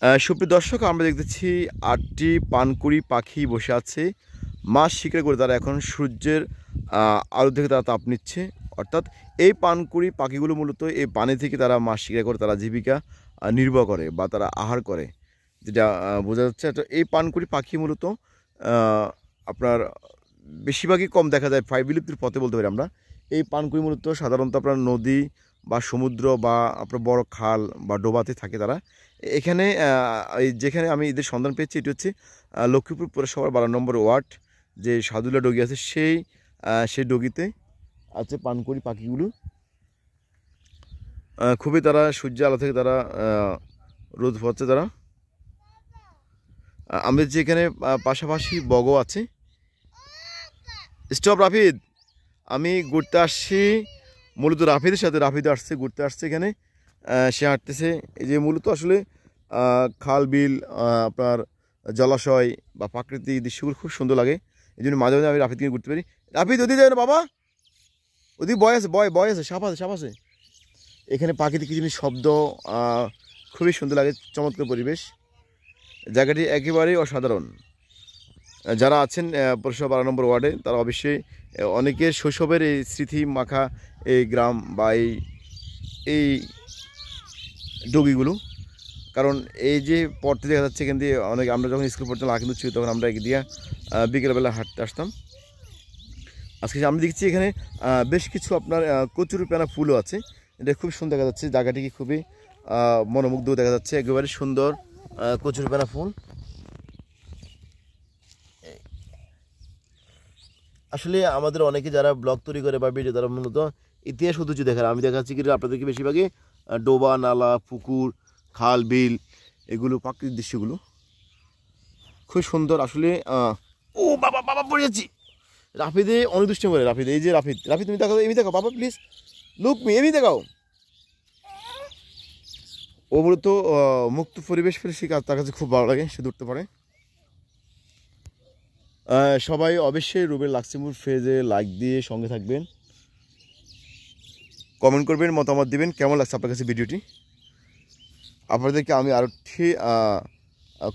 সুপ্রিয় দর্শক, আমরা দেখতেছি ৮টি পানকুড়ি পাখি বসে আছে মাছ শিকার করে। তারা এখন সূর্যের আলো থেকে তারা তাপ নিচ্ছে। অর্থাৎ এই পানকুড়ি পাখিগুলো মূলত এই পানি থেকে তারা মাছ শিকার করে তারা জীবিকা নির্বাহ করে বা তারা আহার করে, যেটা বোঝা যাচ্ছে। তো এই পানকুড়ি পাখি মূলত আপনার বেশিরভাগই কম দেখা যায়, প্রায় বিলুপ্তির পথে বলতে পারি আমরা। এই পানকুড়ি মূলত সাধারণত আপনার নদী বা সমুদ্র বা আপনার বড় খাল বা ডোবাতে থাকে তারা। এখানে যেখানে আমি এদের সন্ধান পেয়েছি এটি হচ্ছে লক্ষ্মীপুর পৌরসভার 12 নম্বর ওয়ার্ড, যে সাদুল্লা ডগি আছে সেই ডগিতে আছে পানকুড়ি পাখিগুলো। খুবই তারা সূর্য আলো থেকে তারা রোদ পাচ্ছে তারা। আমাদের যে এখানে পাশাপাশি বগও আছে। স্টপ রাফিদ, আমি ঘুরতে আসছি মূলত রাফিদের সাথে। রাফিদ আসছে ঘুরতে আসছে এখানে, সে হাঁটতেছে। এই যে মূলত আসলে খাল বিল আপনার জলাশয় বা প্রাকৃতিক দৃশ্যগুলো খুব সুন্দর লাগে। এই জন্য মাঝে মাঝে আমি রাফিদকে ঘুরতে পারি। রাফিদ ওদিকে যায় না বাবা, ওদিকে বয় আছে, বয় আছে, সাপ আছে। এখানে প্রাকৃতিক কিছু শব্দ খুবই সুন্দর লাগে, চমৎকার পরিবেশ। জায়গাটি একেবারেই অসাধারণ। যারা আছেন পৌরসভা 12 নম্বর ওয়ার্ডে, তারা অবশ্যই অনেকের শৈশবের এই স্মৃতি মাখা এই গ্রাম বা এই ডগিগুলো। কারণ এই যে পড়তে দেখা যাচ্ছে এখান দিয়ে অনেক, আমরা যখন স্কুল পড়তাম কিন্তু ছিল, তখন আমরা এগিয়ে দিয়ে বিকেলবেলা হাঁটতে আসতাম। আজকে আমি দেখছি এখানে বেশ কিছু আপনার কচুরিপানা ফুলও আছে। এটা খুব সুন্দর দেখা যাচ্ছে, জায়গাটি খুবই মনোমুগ্ধ দেখা যাচ্ছে, একেবারে সুন্দর কচুরিপানা ফুল। আসলে আমাদের অনেকে যারা ব্লগ তৈরি করে বা ভিডিও, তারা মূলত ইতিহাস ঐতিহ্য দেখায়। আমি দেখাচ্ছি কি আপনাদেরকে বেশিরভাগই ডোবা, নালা, পুকুর, খাল, বিল, এগুলো প্রাকৃতিক দৃশ্যগুলো খুব সুন্দর আসলে। ও বাবা বাবা পড়ে যাচ্ছি। রাফিদে অনেক দুষ্টি করে। রাফিদ, এই যে রাফিদ তুমি দেখো, এমনি দেখাও বাবা, প্লিজ লুক মি, এমনি দেখাও। ও মূলত মুক্ত পরিবেশ ফেলে সে কাজ, তার কাছে খুব ভালো লাগে, সে দৌড়তে পারে। সবাই অবশ্যই রুবেল লাক্সিমপুর পেজে লাইক দিয়ে সঙ্গে থাকবেন, কমেন্ট করবেন, মতামত দিবেন কেমন লাগছে আপনার কাছে ভিডিওটি। আপনাদেরকে আমি আরও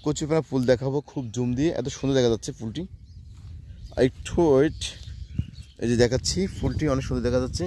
কচুরিপানা ফুল দেখাবো খুব জুম দিয়ে, এত সুন্দর দেখা যাচ্ছে ফুলটি। একটু ওয়েট, এই যে দেখাচ্ছি, ফুলটি অনেক সুন্দর দেখা যাচ্ছে।